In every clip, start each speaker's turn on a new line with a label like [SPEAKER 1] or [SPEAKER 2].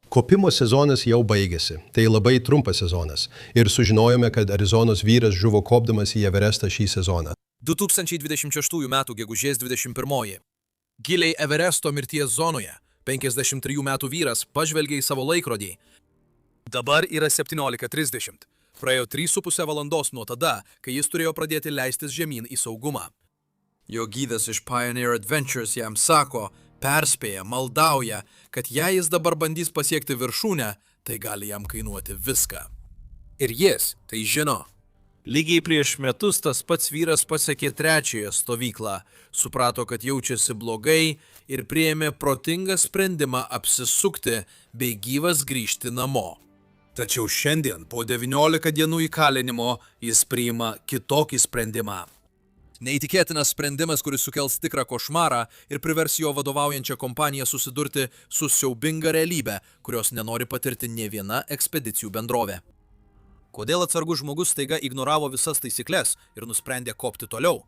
[SPEAKER 1] Kopimo sezonas jau baigėsi, tai labai trumpas sezonas ir sužinojome, kad Arizonos vyras žuvo kopdamas į Everestą šį sezoną.
[SPEAKER 2] 2026 m. gegužės 21. Giliai Everesto mirties zonoje 53 metų vyras pažvelgė į savo laikrodį. Dabar yra 17:30. Praėjo 3,5 valandos nuo tada, kai jis turėjo pradėti leistis žemyn į saugumą. Jo gydas iš Pioneer Adventures jam sako, perspėja, maldauja, kad jei jis dabar bandys pasiekti viršūnę, tai gali jam kainuoti viską. Ir jis tai žino. Lygiai prieš metus tas pats vyras pasiekė trečiąją stovyklą, suprato, kad jaučiasi blogai ir priėmė protingą sprendimą apsisukti bei gyvas grįžti namo. Tačiau šiandien, po 19 dienų įkalinimo, jis priima kitokį sprendimą. Neįtikėtinas sprendimas, kuris sukels tikrą košmarą ir privers jo vadovaujančią kompaniją susidurti su siaubinga realybė, kurios nenori patirti nė viena ekspedicijų bendrovė. Kodėl atsargus žmogus staiga ignoravo visas taisykles ir nusprendė kopti toliau?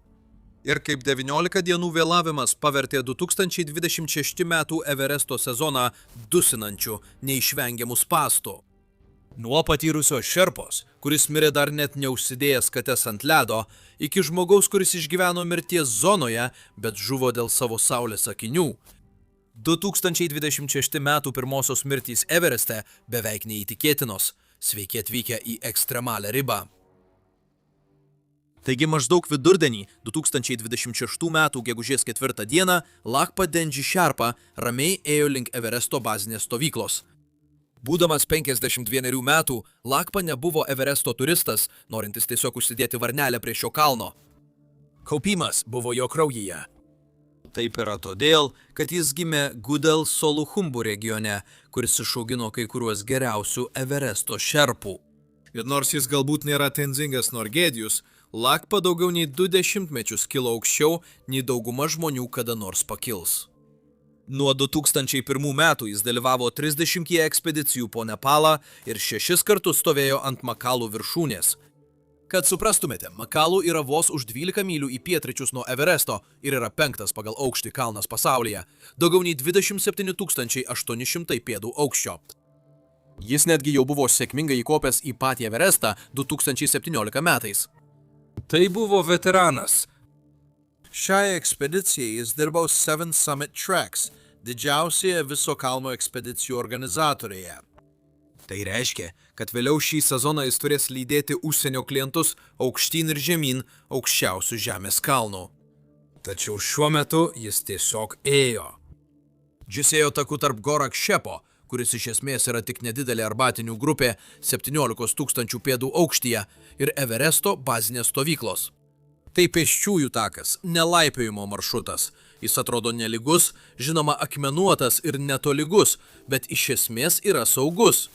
[SPEAKER 2] Ir kaip 19 dienų vėlavimas pavertė 2026 m. Everesto sezoną dusinančiu, neišvengiamų spąstų. Nuo patyrusio šerpos, kuris mirė dar net neužsidėjęs kates ant ledo, iki žmogaus, kuris išgyveno mirties zonoje, bet žuvo dėl savo saulės akinių. 2026 m. pirmosios mirtys Evereste beveik neįtikėtinos. Sveiki atvykę į ekstremalią ribą. Taigi maždaug vidurdienį 2026 m. gegužės 4 dieną Lakpa Dengji Sherpa ramiai ėjo link Everesto bazinės stovyklos. Būdamas 51 metų, Lakpa nebuvo Everesto turistas, norintis tiesiog užsidėti varnelę prie šio kalno. Kaupimas buvo jo kraujyje. Taip yra todėl, kad jis gimė Gudel Solukhumbu regione, kuris išaugino kai kuriuos geriausių Everesto šerpų. Ir nors jis galbūt nėra Tenzingas Norgedijus, Lakpa daugiau nei 20 mečius kilo aukščiau, nei dauguma žmonių kada nors pakils. Nuo 2001 metų jis dalyvavo 30 ekspedicijų po Nepalą ir 6 kartus stovėjo ant Makalų viršūnės. Kad suprastumėte, Makalų yra vos už 12 mylių į pietryčius nuo Everesto ir yra 5. pagal aukštį kalnas pasaulyje, daugiau nei 27 800 pėdų aukščio. Jis netgi jau buvo sėkmingai įkopęs į patį Everestą 2017 metais. Tai buvo veteranas. Šiai ekspedicijai jis dirbau Seven Summit Treks, didžiausioje viso kalno ekspedicijų organizatorėje. Tai reiškia, kad vėliau šį sezoną jis turės lydėti užsienio klientus aukštyn ir žemyn aukščiausių žemės kalnų. Tačiau šiuo metu jis tiesiog ėjo. Jis ėjo taku tarp Gorak Shepo, kuris iš esmės yra tik nedidelė arbatinių grupė 17 000 pėdų aukštyje, ir Everesto bazinės stovyklos. Tai pėsčiųjų takas, nelaipiojimo maršrutas. Jis atrodo nelygus, žinoma akmenuotas ir netolygus, bet iš esmės yra saugus.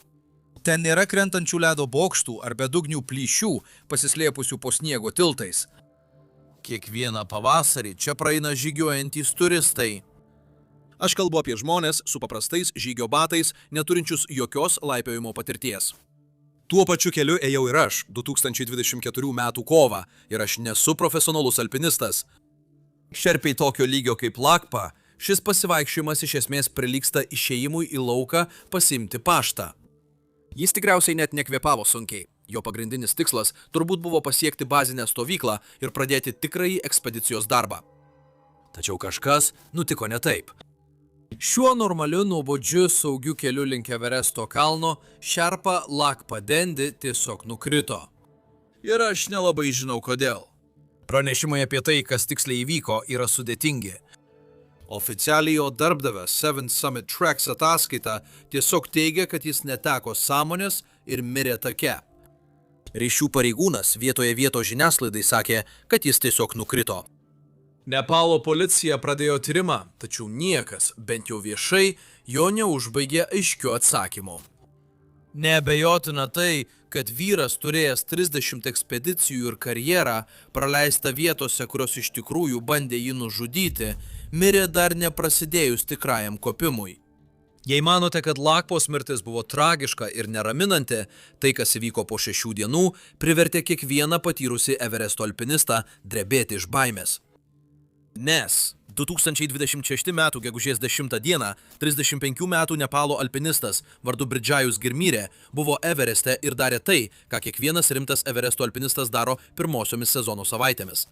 [SPEAKER 2] Ten nėra krentančių ledo bokštų ar bedugnių plyšių, pasislėpusių po sniego tiltais. Kiekvieną pavasarį čia praeina žygiuojantys turistai. Aš kalbu apie žmonės su paprastais žygio batais, neturinčius jokios laipiojimo patirties. Tuo pačiu keliu ėjau ir aš 2024 metų kovą ir aš nesu profesionalus alpinistas. Šerpiai tokio lygio kaip Lakpa, šis pasivaikščiojimas iš esmės prilygsta išėjimui į lauką pasiimti paštą. Jis tikriausiai net nekvėpavo sunkiai. Jo pagrindinis tikslas turbūt buvo pasiekti bazinę stovyklą ir pradėti tikrąjį ekspedicijos darbą. Tačiau kažkas nutiko ne taip. Šiuo normaliu, nuobodžiu, saugiu keliu link Everesto kalno Sherpa Lakpa Dengji tiesiog nukrito. Ir aš nelabai žinau kodėl. Pranešimai apie tai, kas tiksliai įvyko, yra sudėtingi. Oficialiai jo darbdavio Seven Summit Treks ataskaita tiesiog teigia, kad jis neteko sąmonės ir mirė take. Ryšių pareigūnas vietoje vietos žiniasklaidai sakė, kad jis tiesiog nukrito. Nepalo policija pradėjo tyrimą, tačiau niekas, bent jau viešai, jo neužbaigė aiškių atsakymų. Neabejotina tai, kad vyras turėjęs 30 ekspedicijų ir karjerą, praleista vietose, kurios iš tikrųjų bandė jį nužudyti, mirė dar neprasidėjus tikrajam kopimui. Jei manote, kad Lakpos mirtis buvo tragiška ir neraminanti, tai, kas įvyko po 6 dienų, privertė kiekvieną patyrusį Everesto alpinistą drebėti iš baimės. Nes 2026 m. gegužės 10 d. 35 metų Nepalo alpinistas vardu Bridžajus Girmirė buvo Evereste ir darė tai, ką kiekvienas rimtas Everesto alpinistas daro pirmosiomis sezono savaitėmis.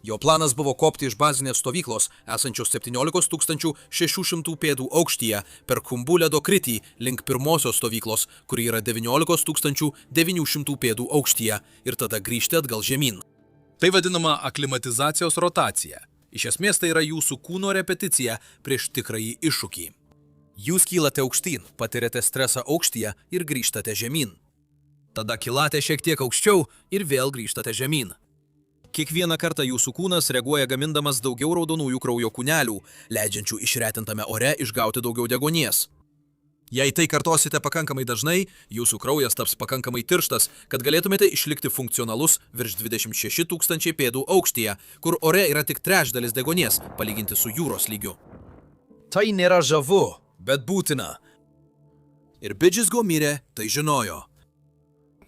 [SPEAKER 2] Jo planas buvo kopti iš bazinės stovyklos, esančios 17 600 pėdų aukštyje, per Khumbu ledo kritį link pirmosios stovyklos, kuri yra 19 900 pėdų aukštyje, ir tada grįžti atgal žemyn. Tai vadinama aklimatizacijos rotacija. Iš esmės tai yra jūsų kūno repeticija prieš tikrąjį iššūkį. Jūs kylate aukštyn, patiriate stresą aukštyje ir grįžtate žemyn. Tada kylate šiek tiek aukščiau ir vėl grįžtate žemyn. Kiekvieną kartą jūsų kūnas reaguoja gamindamas daugiau raudonųjų kraujo kūnelių, leidžiančių išretintame ore išgauti daugiau deguonies. Jei tai kartosite pakankamai dažnai, jūsų kraujas taps pakankamai tirštas, kad galėtumėte išlikti funkcionalus virš 26 000 pėdų aukštyje, kur ore yra tik trečdalis deguonies, palyginti su jūros lygiu. Tai nėra žavu, bet būtina. Ir Bridžis Girmirė tai žinojo.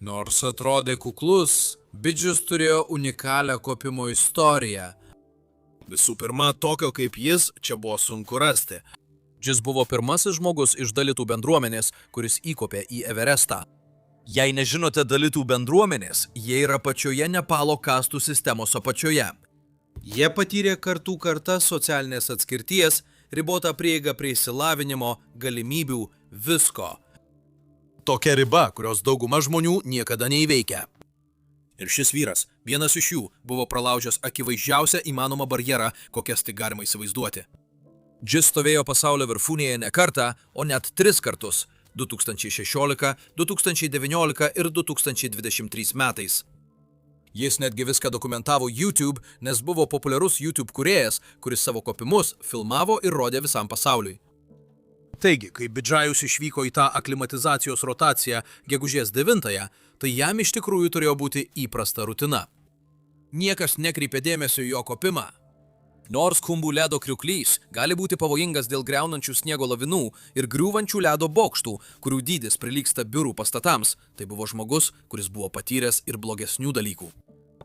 [SPEAKER 2] Nors atrodė kuklus, Bridžis turėjo unikalią kopimo istoriją. Visų pirma, tokio kaip jis čia buvo sunku rasti. Bridžis buvo pirmasis žmogus iš dalitų bendruomenės, kuris įkopė į Everestą. Jei nežinote dalitų bendruomenės, jie yra pačioje Nepalo kastų sistemos apačioje. Jie patyrė kartų kartas socialinės atskirties, ribotą prieigą prie išsilavinimo, galimybių, visko. Tokia riba, kurios dauguma žmonių niekada neįveikia. Ir šis vyras, vienas iš jų, buvo pralaužęs akivaizdžiausią įmanomą barjerą, kokias tik galima įsivaizduoti. Bridžis stovėjo pasaulio viršūnėje ne kartą, o net 3 kartus – 2016, 2019 ir 2023 metais. Jis netgi viską dokumentavo YouTube, nes buvo populiarus YouTube kūrėjas, kuris savo kopimus filmavo ir rodė visam pasauliui. Taigi, kai Bridžajus išvyko į tą aklimatizacijos rotaciją gegužės 9-ąją, tai jam iš tikrųjų turėjo būti įprasta rutina. Niekas nekreipė dėmesio į jo kopimą. Nors Khumbu ledo kriuklys gali būti pavojingas dėl griaunančių sniego lavinų ir griūvančių ledo bokštų, kurių dydis prilygsta biurų pastatams, tai buvo žmogus, kuris buvo patyręs ir blogesnių dalykų.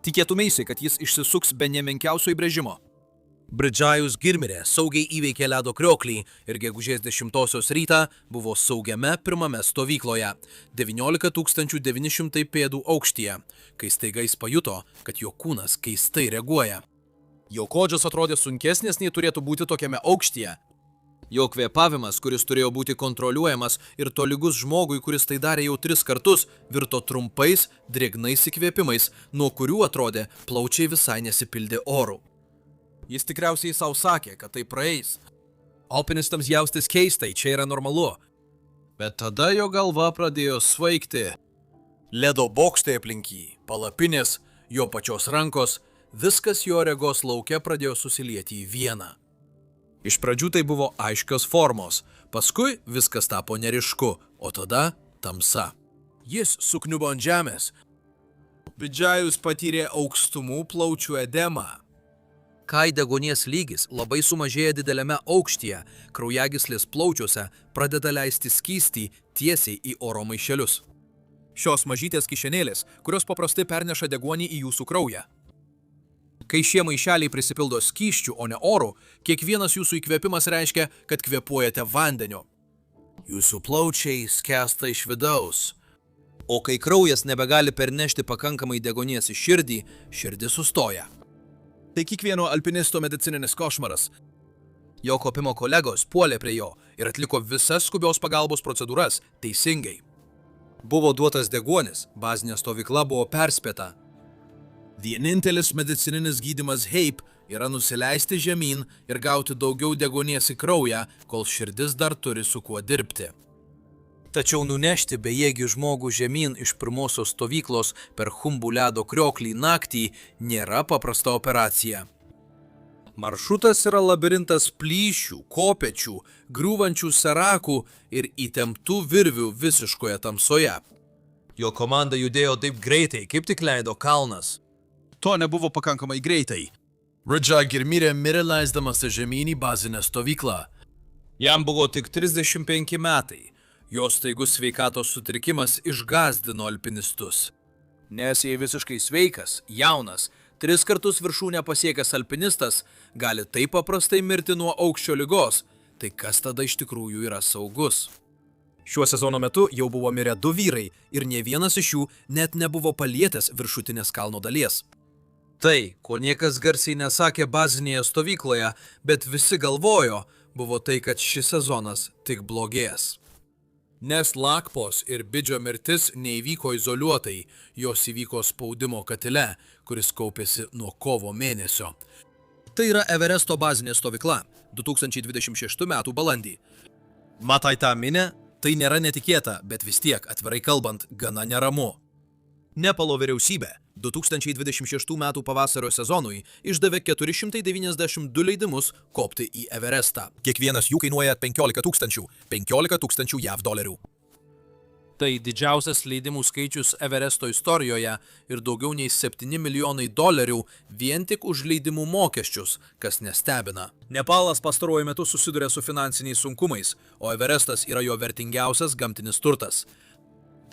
[SPEAKER 2] Tikėtumeisi, kad jis išsisuks be nemenkiausio įbrėžimo. Bridžajus Girmirė saugiai įveikė ledo krioklį ir gegužės 10-osios rytą buvo saugiame pirmame stovykloje, 19 900 pėdų aukštyje, kai staiga jis pajuto, kad jo kūnas keistai reaguoja. Jo kodžios atrodė sunkesnės nei turėtų būti tokiame aukštyje. Jo kvėpavimas, kuris turėjo būti kontroliuojamas ir tolygus žmogui, kuris tai darė jau 3 kartus, virto trumpais, drėgnais įkvėpimais, nuo kurių atrodė plaučiai visai nesipildė oru. Jis tikriausiai savo sakė, kad tai praeis. Alpinistams jaustis keistai, čia yra normalu. Bet tada jo galva pradėjo svaigti. Ledo bokštai aplink jį, palapinės, jo pačios rankos, viskas jo regos lauke pradėjo susilieti į vieną. Iš pradžių tai buvo aiškios formos, paskui viskas tapo neryšku, o tada tamsa. Jis sukniubo ant žemės. Bridžajus patyrė aukstumų plaučių edemą. Kai deguonies lygis labai sumažėja dideliame aukštyje, kraujagyslės plaučiuose pradeda leisti skystį tiesiai į oro maišelius. Šios mažytės kišenėlės, kurios paprastai perneša deguonį į jūsų kraują. Kai šie maišeliai prisipildo skysčių, o ne orų, kiekvienas jūsų įkvėpimas reiškia, kad kvėpuojate vandeniu. Jūsų plaučiai skęsta iš vidaus. O kai kraujas nebegali pernešti pakankamai deguonies į širdį, širdis sustoja. Tai kiekvieno alpinisto medicininis košmaras. Jo kopimo kolegos puolė prie jo ir atliko visas skubios pagalbos procedūras teisingai. Buvo duotas deguonis, bazinė stovykla buvo perspėta. Vienintelis medicininis gydymas HAPE yra nusileisti žemyn ir gauti daugiau deguonies į kraują, kol širdis dar turi su kuo dirbti. Tačiau nunešti bejėgį žmogų žemyn iš pirmosios stovyklos per Khumbu ledo krioklį naktį nėra paprasta operacija. Maršrutas yra labirintas plyšių, kopečių, griūvančių serakų ir įtemptų virvių visiškoje tamsoje. Jo komanda judėjo taip greitai, kaip tik leido kalnas. To nebuvo pakankamai greitai. Bridžas Girmirė mirė leisdamas žemyn į bazinę stovyklą. Jam buvo tik 35 metai. Jo staigus sveikatos sutrikimas išgąsdino alpinistus. Nes jei visiškai sveikas, jaunas, 3 kartus viršūnę pasiekęs alpinistas gali taip paprastai mirti nuo aukščio ligos. Tai kas tada iš tikrųjų yra saugus? Šiuo sezono metu jau buvo mirę 2 vyrai ir nė vienas iš jų net nebuvo palietęs viršutinės kalno dalies. Tai, ko niekas garsiai nesakė bazinėje stovykloje, bet visi galvojo, buvo tai, kad šis sezonas tik blogės. Nes Lakpos ir Bidžio mirtis neįvyko izoliuotai, jos įvyko spaudimo katile, kuris kaupėsi nuo kovo mėnesio. Tai yra Everesto bazinė stovykla 2026 m. balandį. Matai tą minę? Tai nėra netikėta, bet vis tiek, atvirai kalbant, gana neramu. Nepalo vyriausybė 2026 m. pavasario sezonui išdavė 492 leidimus kopti į Everestą. Kiekvienas jų kainuoja 15 000 JAV dolerių. Tai didžiausias leidimų skaičius Everesto istorijoje ir daugiau nei 7 milijonai dolerių vien tik už leidimų mokesčius, kas nestebina. Nepalas pastaruoju metu susiduria su finansiniais sunkumais, o Everestas yra jo vertingiausias gamtinis turtas.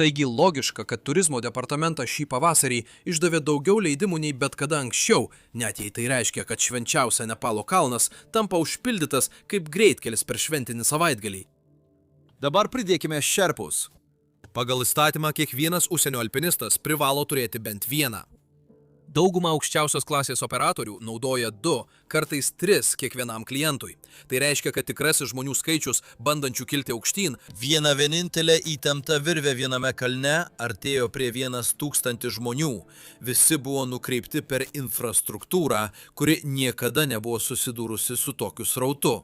[SPEAKER 2] Taigi logiška, kad turizmo departamentas šį pavasarį išdavė daugiau leidimų nei bet kada anksčiau, net jei tai reiškia, kad švenčiausia Nepalo kalnas tampa užpildytas kaip greitkelis per šventinį savaitgalį. Dabar pridėkime šerpus. Pagal įstatymą kiekvienas užsienio alpinistas privalo turėti bent vieną. Dauguma aukščiausios klasės operatorių naudoja 2, kartais 3 kiekvienam klientui. Tai reiškia, kad tikrasis žmonių skaičius, bandančių kilti aukštyn, viena vienintelė įtempta virvė viename kalne artėjo prie 1000 žmonių. Visi buvo nukreipti per infrastruktūrą, kuri niekada nebuvo susidūrusi su tokiu srautu.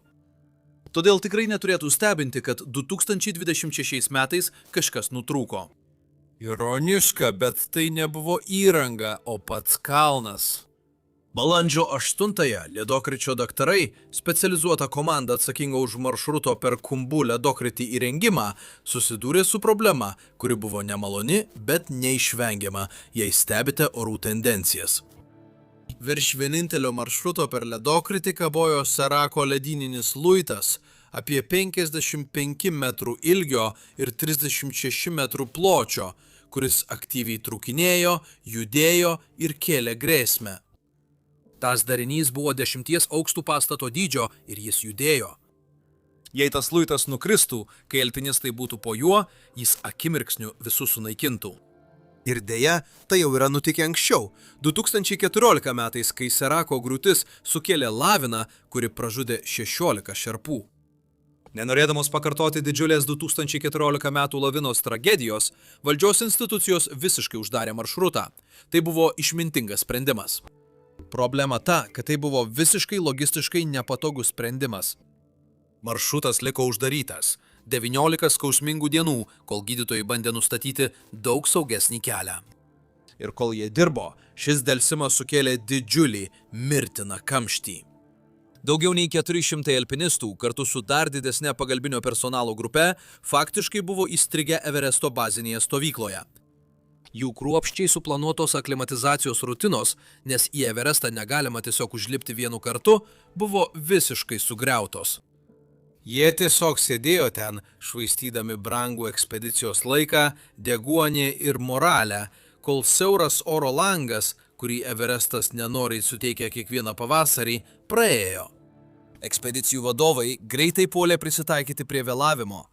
[SPEAKER 2] Todėl tikrai neturėtų stebinti, kad 2026 metais kažkas nutrūko. Ironiška, bet tai nebuvo įranga, o pats kalnas. Balandžio 8-ąją ledokričio daktarai, specializuota komanda atsakinga už maršruto per Kumbu ledokritį įrengimą, susidūrė su problema, kuri buvo nemaloni, bet neišvengiama, jei stebite orų tendencijas. Virš vienintelio maršruto per ledokritį kabojo Serako ledyninis luitas, apie 55 metrų ilgio ir 36 metrų pločio, kuris aktyviai trūkinėjo, judėjo ir kėlė grėsmę. Tas darinys buvo 10 aukštų pastato dydžio ir jis judėjo. Jei tas luitas nukristų, kai alpinistai būtų po juo, jis akimirksniu visus sunaikintų. Ir deja, tai jau yra nutikę anksčiau, 2014 metais, kai Serako griūtis sukėlė laviną, kuri pražudė 16 šerpų. Nenorėdamos pakartoti didžiulės 2014 metų lavinos tragedijos, valdžios institucijos visiškai uždarė maršrutą. Tai buvo išmintingas sprendimas. Problema ta, kad tai buvo visiškai logistiškai nepatogus sprendimas. Maršrutas liko uždarytas. 19 skausmingų dienų, kol gydytojai bandė nustatyti daug saugesnį kelią. Ir kol jie dirbo, šis delsimas sukėlė didžiulį, mirtiną kamštį. Daugiau nei 400 alpinistų kartu su dar didesne pagalbinio personalo grupe faktiškai buvo įstrigę Everesto bazinėje stovykloje. Jų kruopščiai suplanuotos aklimatizacijos rutinos, nes į Everestą negalima tiesiog užlipti vienu kartu, buvo visiškai sugriautos. Jie tiesiog sėdėjo ten, švaistydami brangų ekspedicijos laiką, deguonį ir moralę, kol siauras oro langas, kurį Everestas nenoriai suteikia kiekvieną pavasarį, praėjo. Ekspedicijų vadovai greitai puolė prisitaikyti prie vėlavimo.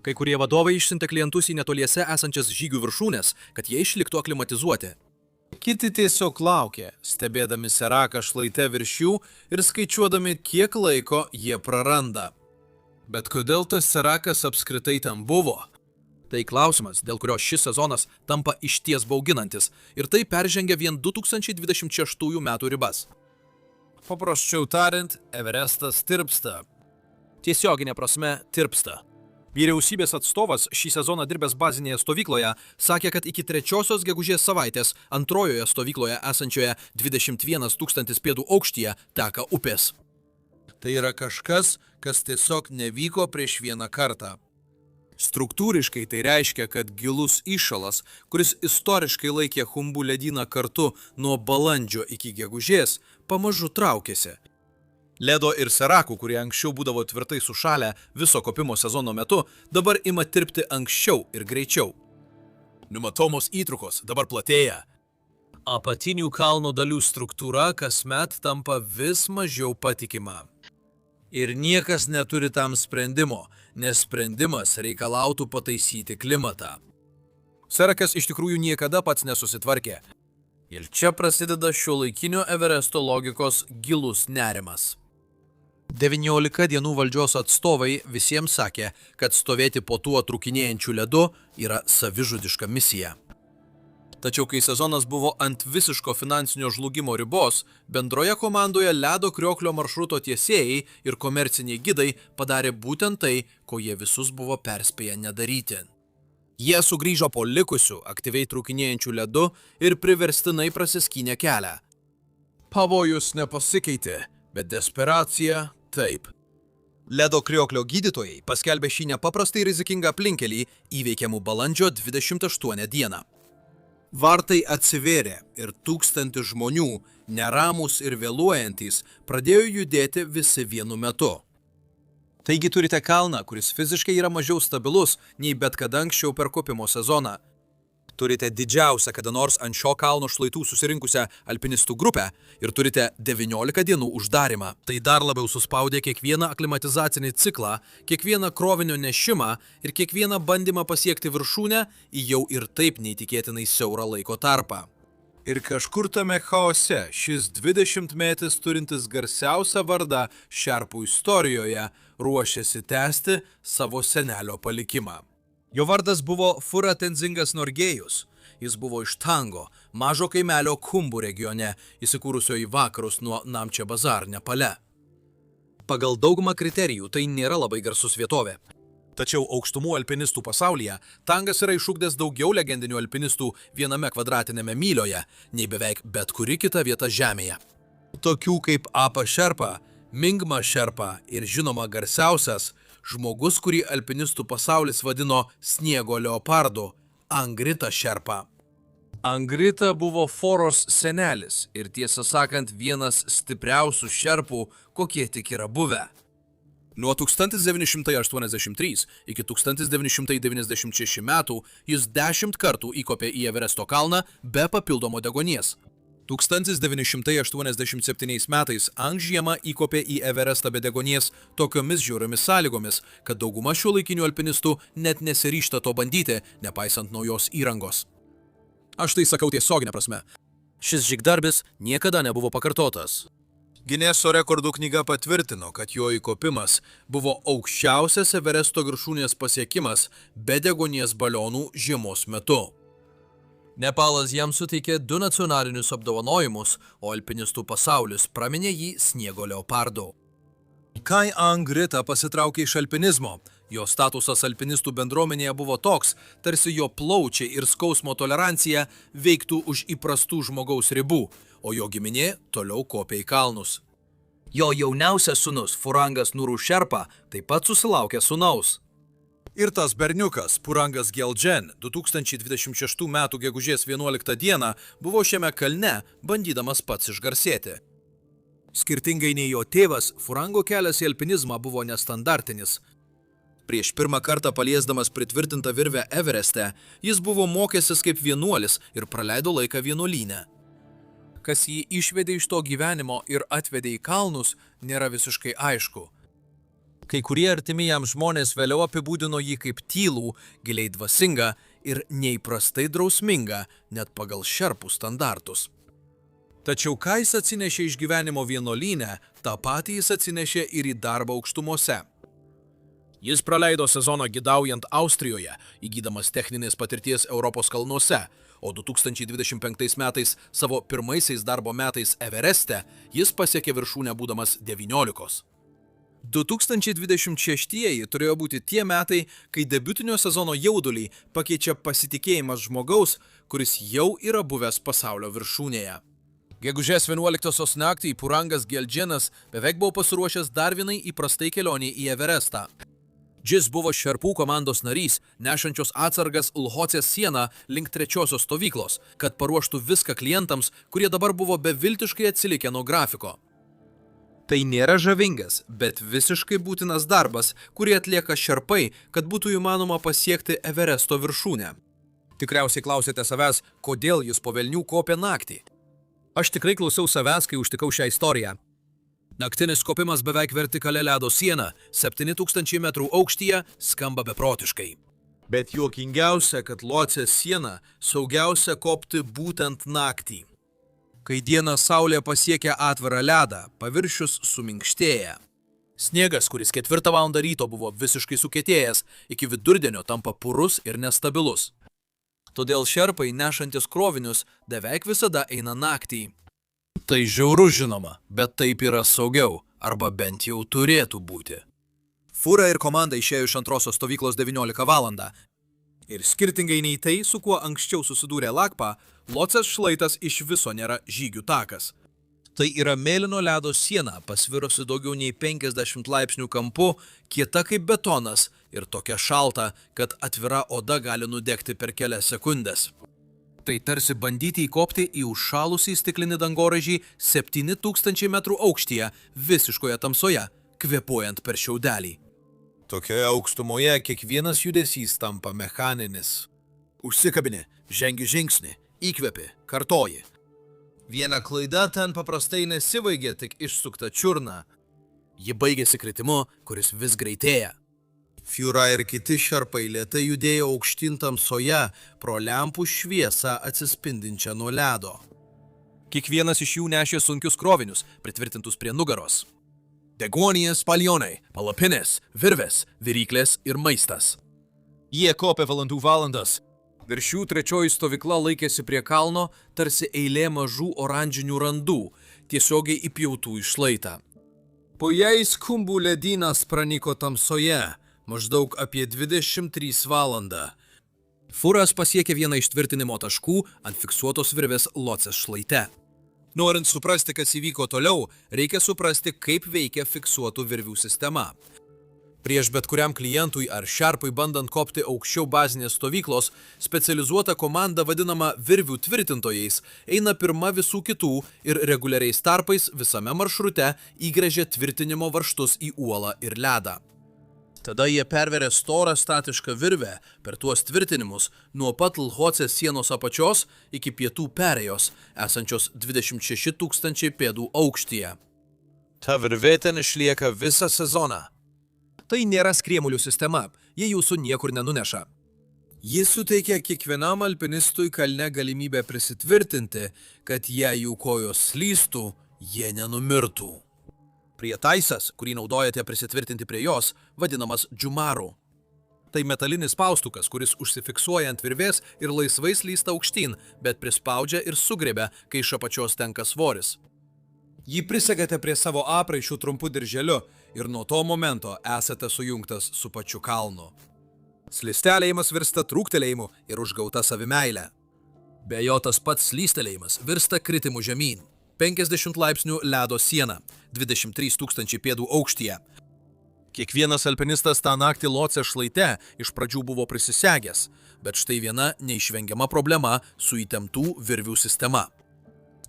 [SPEAKER 2] Kai kurie vadovai išsiuntė klientus į netoliese esančias žygių viršūnes, kad jie išliktų aklimatizuoti. Kiti tiesiog laukė, stebėdami Seraką šlaite virš jų ir skaičiuodami, kiek laiko jie praranda. Bet kodėl tas Serakas apskritai ten buvo? Tai klausimas, dėl kurio šis sezonas tampa išties bauginantis ir tai peržengia vien 2026 metų ribas. Paprasčiau tariant, Everestas tirpsta. Tiesioginė prasme tirpsta. Vyriausybės atstovas šį sezoną dirbęs bazinėje stovykloje sakė, kad iki 3 gegužės savaitės antrojoje stovykloje esančioje 21 000 pėdų aukštyje teka upės. Tai yra kažkas, kas tiesiog nevyko prieš vieną kartą. Struktūriškai tai reiškia, kad gilus įšalas, kuris istoriškai laikė Humbu ledyną kartu nuo balandžio iki gegužės, pamažu traukėsi. Ledo ir Serakų, kurie anksčiau būdavo tvirtai sušalę viso kopimo sezono metu, dabar ima tirpti anksčiau ir greičiau. Numatomos įtrūkos dabar platėja. Apatinių kalno dalių struktūra kasmet tampa vis mažiau patikima. Ir niekas neturi tam sprendimo, nes sprendimas reikalautų pataisyti klimatą. Serakas iš tikrųjų niekada pats nesusitvarkė. Ir čia prasideda šiuolaikinio Everesto logikos gilus nerimas. 19 dienų valdžios atstovai visiems sakė, kad stovėti po tuo trūkinėjančiu ledu yra savižudiška misija. Tačiau kai sezonas buvo ant visiško finansinio žlugimo ribos, bendroje komandoje ledo krioklio maršruto tiesėjai ir komerciniai gidai padarė būtent tai, ko jie visus buvo perspėję nedaryti. Jie sugrįžo po likusių aktyviai trūkinėjančių ledu ir priverstinai prasiskynė kelią. Pavojus nepasikeitė, bet desperacija taip. Ledo krioklio gydytojai paskelbė šį nepaprastai rizikingą aplinkelį įveikiamų balandžio 28 dieną. Vartai atsivėrė ir 1000 žmonių, neramūs ir vėluojantys, pradėjo judėti visi vienu metu. Taigi turite kalną, kuris fiziškai yra mažiau stabilus nei bet kada anksčiau per kopimo sezoną. Turite didžiausią kada nors ant šio kalno šlaitų susirinkusią alpinistų grupę ir turite 19 dienų uždarimą. Tai dar labiau suspaudė kiekvieną aklimatizacinį ciklą, kiekvieną krovinio nešimą ir kiekvieną bandymą pasiekti viršūnę į jau ir taip neįtikėtinai siaurą laiko tarpą. Ir kažkur tame chaose šis 20-metis turintis garsiausią vardą šerpų istorijoje ruošėsi tęsti savo senelio palikimą. Jo vardas buvo Fura Tenzingas Norgėjus. Jis buvo iš Tango, mažo kaimelio Kumbu regione, įsikūrusio į vakarus nuo Namče Bazar, Nepale. Pagal daugumą kriterijų tai nėra labai garsus vietovė. Tačiau aukštumų alpinistų pasaulyje Tangas yra išugdęs daugiau legendinių alpinistų viename kvadratinėme mylioje, nei beveik bet kuri kita vieta žemėje. Tokių kaip Apa Šerpa, Mingma Šerpa ir žinoma garsiausias, žmogus, kurį alpinistų pasaulis vadino sniego leopardu, Angrita Šerpa. Angrita buvo Foros senelis ir tiesą sakant vienas stipriausių šerpų, kokie tik yra buvę. Nuo 1983 iki 1996 metų jis 10 kartų įkopė į Everesto kalną be papildomo deguonies. 1987 metais Ang žiemą įkopė į Everestą be deguonies tokiomis žiauriomis sąlygomis, kad dauguma šiuolaikinių alpinistų net nesiryžta to bandyti, nepaisant naujos įrangos. Aš tai sakau tiesioginė prasme. Šis žygdarbis niekada nebuvo pakartotas. Gineso rekordų knyga patvirtino, kad jo įkopimas buvo aukščiausias Everesto viršūnės pasiekimas be deguonies balionų žiemos metu. Nepalas jam suteikė 2 nacionalinius apdovanojimus, o alpinistų pasaulis praminė jį sniego leopardu. Kai Angrita pasitraukė iš alpinizmo, jo statusas alpinistų bendruomenėje buvo toks, tarsi jo plaučiai ir skausmo tolerancija veiktų už įprastų žmogaus ribų, o jo giminė toliau kopė į kalnus. Jo jauniausias sūnus Furangas Nuru Šerpa taip pat susilaukė sūnaus. Ir tas berniukas, Purangas Geldžen, 2026 m. gegužės 11 dieną buvo šiame kalne, bandydamas pats išgarsėti. Skirtingai nei jo tėvas, Furango kelias į alpinizmą buvo nestandartinis. Prieš pirmą kartą paliesdamas pritvirtintą virvę Evereste, jis buvo mokęsis kaip vienuolis ir praleido laiką vienuolyne. Kas jį išvedė iš to gyvenimo ir atvedė į kalnus, nėra visiškai aišku. Kai kurie artimi jam žmonės vėliau apibūdino jį kaip tylų, giliai dvasingą ir neįprastai drausmingą, net pagal šerpų standartus. Tačiau ką jis atsinešė iš gyvenimo vienuolyne, tą patį jis atsinešė ir į darbą aukštumose. Jis praleido sezoną gidaujant Austrijoje, įgydamas techninės patirties Europos kalnuose, o 2025 metais savo pirmaisiais darbo metais Evereste jis pasiekė viršūnę būdamas 19. 2026 turėjo būti tie metai, kai debiutinio sezono jaudulį pakeičia pasitikėjimas žmogaus, kuris jau yra buvęs pasaulio viršūnėje. Gegužės 11 naktį Purangas Geldženas beveik buvo pasiruošęs dar vienai įprastai kelioniai į Everestą. Jis buvo šerpų komandos narys, nešančios atsargas Lhocės sieną link 3 stovyklos, kad paruoštų viską klientams, kurie dabar buvo beviltiškai atsilikę nuo grafiko. Tai nėra žavingas, bet visiškai būtinas darbas, kurį atlieka šerpai, kad būtų įmanoma pasiekti Everesto viršūnę. Tikriausiai klausėte savęs, kodėl jis po velnių kopė naktį. Aš tikrai klausiau savęs, kai užtikau šią istoriją. Naktinis kopimas beveik vertikalia ledo siena, 7000 metrų aukštyje, skamba beprotiškai. Bet juokingiausia, kad Locės siena saugiausia kopti būtent naktį. Kai dieną saulė pasiekia atvirą ledą, paviršius suminkštėja. Sniegas, kuris 4 val. Ryto buvo visiškai sukietėjęs, iki vidurdienio tampa purus ir nestabilus. Todėl šerpai nešantis krovinius beveik visada eina naktį. Tai žiauru žinoma, bet taip yra saugiau, arba bent jau turėtų būti. Fūra ir komanda išėjo iš antrosios stovyklos 19 val. Ir skirtingai nei tai, su kuo anksčiau susidūrė Lakpa, Locės šlaitas iš viso nėra žygių takas. Tai yra mėlyno ledo siena, pasvirusi daugiau nei 50 laipsnių kampu, kieta kaip betonas ir tokia šalta, kad atvira oda gali nudegti per kelias sekundės. Tai tarsi bandyti įkopti į užšalusį stiklinį dangoraižį 7000 metrų aukštyje, visiškoje tamsoje, kvėpuojant per šiaudelį. Tokioje aukštumoje kiekvienas judesys tampa mechaninis. Užsikabini, žengi žingsnį, įkvepi, kartoji. Viena klaida ten paprastai nesibaigia tik išsukta čiurna. Ji baigėsi kritimu, kuris vis greitėja. Fiura ir kiti šerpai lėtai judėjo aukštyn tamsoje pro lempų šviesą atsispindinčią nuo ledo. Kiekvienas iš jų nešė sunkius krovinius, pritvirtintus prie nugaros. Deguonies, palionai, palapinės, virvės, viryklės ir maistas. Jie kopė valandų valandas. Virš jų trečioji stovykla laikėsi prie kalno, tarsi eilė mažų oranžinių randų, tiesiogiai įpjautų į šlaitą. Po jais kumbų ledynas praniko tamsoje, maždaug apie 23 valandą. Fūras pasiekė vieną iš tvirtinimo taškų ant fiksuotos virvės Locės šlaite. Norint suprasti, kas įvyko toliau, reikia suprasti, kaip veikia fiksuotų virvių sistema. Prieš bet kuriam klientui ar šerpui bandant kopti aukščiau bazinės stovyklos, specializuota komanda vadinama virvių tvirtintojais eina pirma visų kitų ir reguliariais tarpais visame maršrute įgręžia tvirtinimo varžtus į uolą ir ledą. Tada jie perveria storą statišką virvę per tuos tvirtinimus nuo pat Lhocės sienos apačios iki pietų perėjos, esančios 26 000 pėdų aukštyje. Ta virvė ten išlieka visą sezoną. Tai nėra skriemulių sistema, jie jūsų niekur nenuneša. Jis suteikia kiekvienam alpinistui kalne galimybę prisitvirtinti, kad jei jų kojos slystų, jie nenumirtų. Prietaisas, kurį naudojate prisitvirtinti prie jos, vadinamas džumaru. Tai metalinis paustukas, kuris užsifiksuoja ant virvės ir laisvai slysta aukštyn, bet prispaudžia ir sugriebia, kai iš apačios tenka svoris. Jį prisegate prie savo apraiškų trumpu dirželiu ir nuo to momento esate sujungtas su pačiu kalnu. Slistelėjimas virsta trūktelėjimu ir užgauta savimeilė. Be jo tas pats slystelėjimas virsta kritimu žemyn. 50 laipsnių ledo siena, 23 000 pėdų aukštyje. Kiekvienas alpinistas tą naktį Locės šlaite iš pradžių buvo prisisegęs, bet štai viena neišvengiama problema su įtemptų virvių sistema.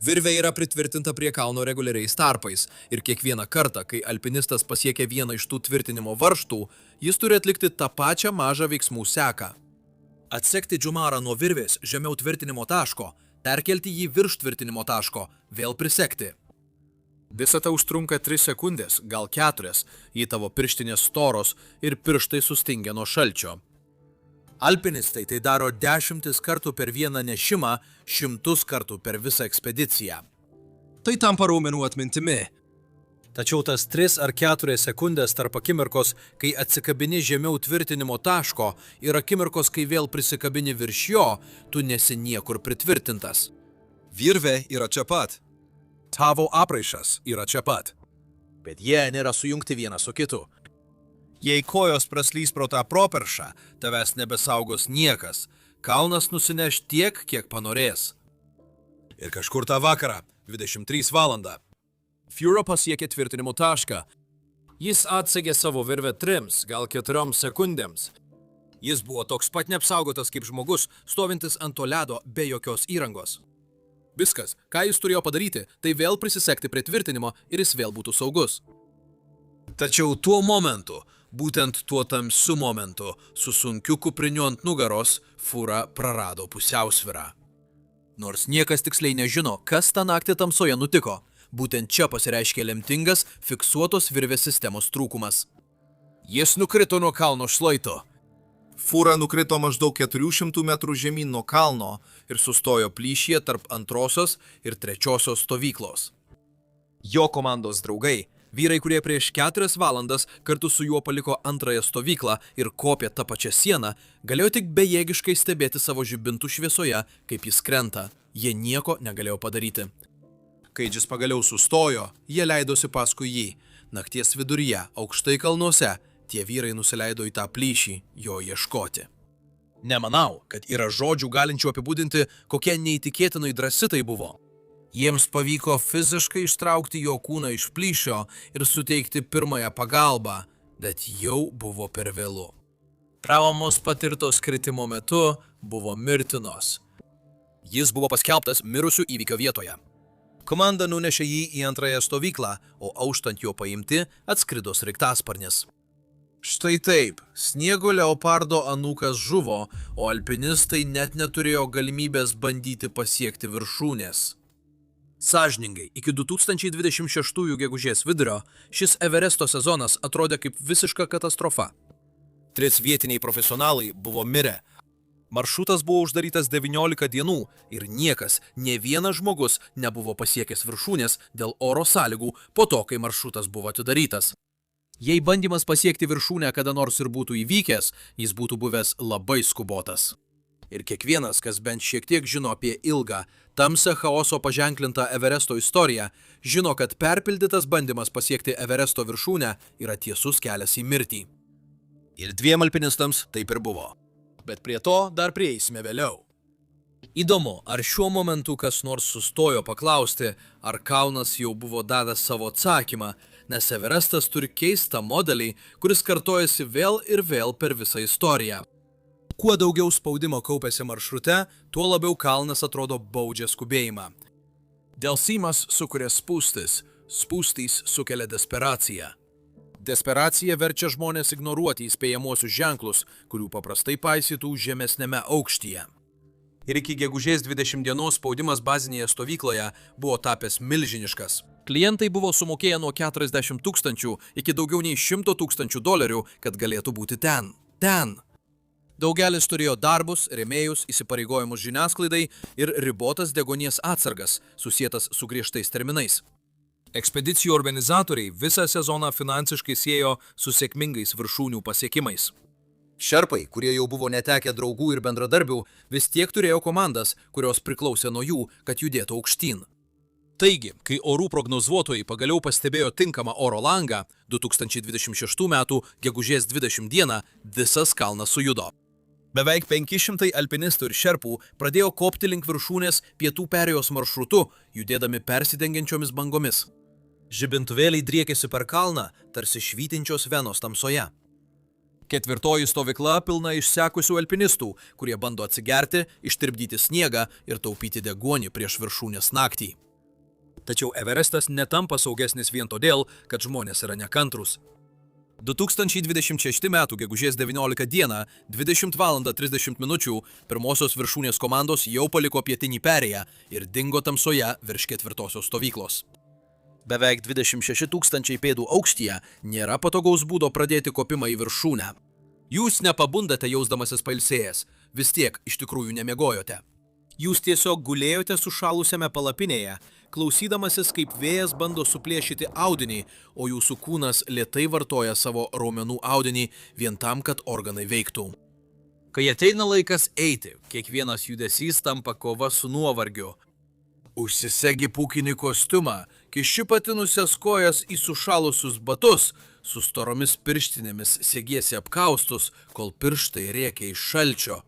[SPEAKER 2] Virvė yra pritvirtinta prie kalno reguliariais tarpais ir kiekvieną kartą, kai alpinistas pasiekia vieną iš tų tvirtinimo varžtų, jis turi atlikti tą pačią mažą veiksmų seką. Atsekti džumarą nuo virvės žemiau tvirtinimo taško, perkelti jį virš tvirtinimo taško, vėl prisekti. Visa tai užtrunka 3 sekundės, gal 4, jei tavo pirštinės storos ir pirštai sustingia nuo šalčio. Alpinistai tai daro 10 kartų per vieną nešimą, 100 kartų per visą ekspediciją. Tai tampa raumenų atmintimi. Tačiau tas 3 ar 4 sekundės tarp akimirkos, kai atsikabini žemiau tvirtinimo taško ir akimirkos, kai vėl prisikabini virš jo, tu nesi niekur pritvirtintas. Virvė yra čia pat. Tavo apraišas yra čia pat. Bet jie nėra sujungti vienas su kitu. Jei kojos praslys pro tą properšą, tavęs nebesaugos niekas. Kalnas nusineš tiek, kiek panorės. Ir kažkur tą vakarą, 23 valandą. Fiura pasiekė tvirtinimo tašką. Jis atsegė savo virvę 3, gal 4 sekundėms. Jis buvo toks pat neapsaugotas kaip žmogus, stovintis ant to ledo be jokios įrangos. Viskas, ką jis turėjo padaryti, tai vėl prisisegti prie tvirtinimo ir jis vėl būtų saugus. Tačiau tuo momentu Būtent tuo tamsiu momentu, su sunkiu kupriniu ant nugaros, fūra prarado pusiausvyrą. Nors niekas tiksliai nežino, kas tą naktį tamsoje nutiko, būtent čia pasireiškė lemtingas fiksuotos virvės sistemos trūkumas. Jis nukrito nuo kalno šlaito. Fūra nukrito maždaug 400 metrų žemyn nuo kalno ir sustojo plyšyje tarp antrosios ir trečiosios stovyklos. Jo komandos draugai, vyrai, kurie prieš 4 valandas kartu su juo paliko antrąją stovyklą ir kopė tą pačią sieną, galėjo tik bejėgiškai stebėti savo žibintų šviesoje, kaip jis krenta. Jie nieko negalėjo padaryti. Kai jis pagaliau sustojo, jie leidosi paskui jį. Nakties viduryje, aukštai kalnuose, tie vyrai nusileido į tą plyšį jo ieškoti. Nemanau, kad yra žodžių galinčių apibūdinti, kokie neįtikėtinai drąsi tai buvo. Jiems pavyko fiziškai ištraukti jo kūną iš plyšio ir suteikti pirmąją pagalbą, bet jau buvo per vėlu. Traumos patirtos kritimo metu buvo mirtinos. Jis buvo paskelbtas mirusių įvykio vietoje. Komanda nunešė jį į antrąją stovyklą, o auštant jo paimti atskrido sraigtasparnis. Štai taip, sniego leopardo anūkas žuvo, o alpinistai net neturėjo galimybės bandyti pasiekti viršūnės. Sąžiningai, iki 2026 gegužės vidurio šis Everesto sezonas atrodė kaip visiška katastrofa. 3 vietiniai profesionalai buvo mirę. Maršrutas buvo uždarytas 19 dienų ir niekas, nė vienas žmogus nebuvo pasiekęs viršūnės dėl oro sąlygų po to, kai maršrutas buvo atidarytas. Jei bandymas pasiekti viršūnę kada nors ir būtų įvykęs, jis būtų buvęs labai skubotas. Ir kiekvienas, kas bent šiek tiek žino apie ilgą, tamsią chaoso paženklintą Everesto istoriją, žino, kad perpildytas bandymas pasiekti Everesto viršūnę yra tiesus kelias į mirtį. Ir 2 alpinistams taip ir buvo. Bet prie to dar prieisime vėliau. Įdomu, ar šiuo momentu kas nors sustojo paklausti, ar kalnas jau buvo davęs savo atsakymą, nes Everestas turi keistą modelį, kuris kartojasi vėl ir vėl per visą istoriją. Kuo daugiau spaudimo kaupėsi maršrute, tuo labiau kalnas atrodo baudžia skubėjimą. Delsimas sukuria spūstis, spūstys sukelia desperaciją. Desperacija verčia žmonės ignoruoti įspėjamuosius ženklus, kurių paprastai paisytų žemesnėme aukštyje. Ir iki gegužės 20 dienos spaudimas bazinėje stovykloje buvo tapęs milžiniškas. Klientai buvo sumokėję nuo 40 000 iki daugiau nei 100 000 dolerių, kad galėtų būti ten. Daugelis turėjo darbus, rėmėjus, įsipareigojimus žiniasklaidai ir ribotas deguonies atsargas, susietas su griežtais terminais. Ekspedicijų organizatoriai visą sezoną finansiškai siejo su sėkmingais viršūnių pasiekimais. Šerpai, kurie jau buvo netekę draugų ir bendradarbių, vis tiek turėjo komandas, kurios priklausė nuo jų, kad judėtų aukštyn. Taigi, kai orų prognozuotojai pagaliau pastebėjo tinkamą oro langą, 2026 m. gegužės 20 d. visas kalnas sujudo. Beveik 500 alpinistų ir šerpų pradėjo kopti link viršūnės pietų perėjos maršrutu, judėdami persidengiančiomis bangomis. Žibintuvėliai driekėsi per kalną, tarsi švytinčios venos tamsoje. 4. stovykla pilna išsekusių alpinistų, kurie bando atsigerti, ištirpdyti sniegą ir taupyti deguonį prieš viršūnės naktį. Tačiau Everestas netampa saugesnis vien todėl, kad žmonės yra nekantrūs. 2026 m. gegužės 19 d. 20 val. 30 min. pirmosios viršūnės komandos jau paliko pietinį perėją ir dingo tamsoje virš 4. stovyklos. Beveik 26 000 pėdų aukštyje nėra patogaus būdo pradėti kopimą į viršūnę. Jūs nepabundate jausdamasis pailsėjęs, vis tiek iš tikrųjų nemiegojote. Jūs tiesiog gulėjote sušalusiame palapinėje, klausydamasis, kaip vėjas bando suplėšyti audinį, o jūsų kūnas lėtai vartoja savo raumenų audinį vien tam, kad organai veiktų. Kai ateina laikas eiti, kiekvienas judesys tampa kova su nuovargiu. Užsisegi pūkinį kostiumą, kiši patinusias kojas į sušalusius batus, su storomis pirštinėmis segiesi apkaustus, kol pirštai rėkia iš šalčio.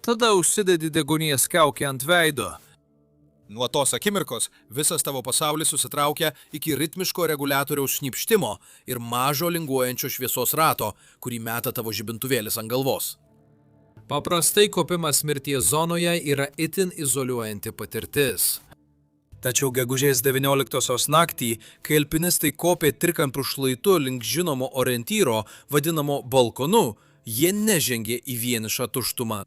[SPEAKER 2] Tada užsidedi deguonies kaukę ant veido. Nuo tos akimirkos visas tavo pasaulis susitraukia iki ritmiško reguliatoriaus šnypštimo ir mažo linguojančio šviesos rato, kurį meta tavo žibintuvėlis ant galvos. Paprastai kopimas mirties zonoje yra itin izoliuojanti patirtis. Tačiau gegužės 19 naktį, kai alpinistai kopė trikampių šlaitu link žinomo orientyro, vadinamo balkonu, jie nežengė į vienišą tuštumą.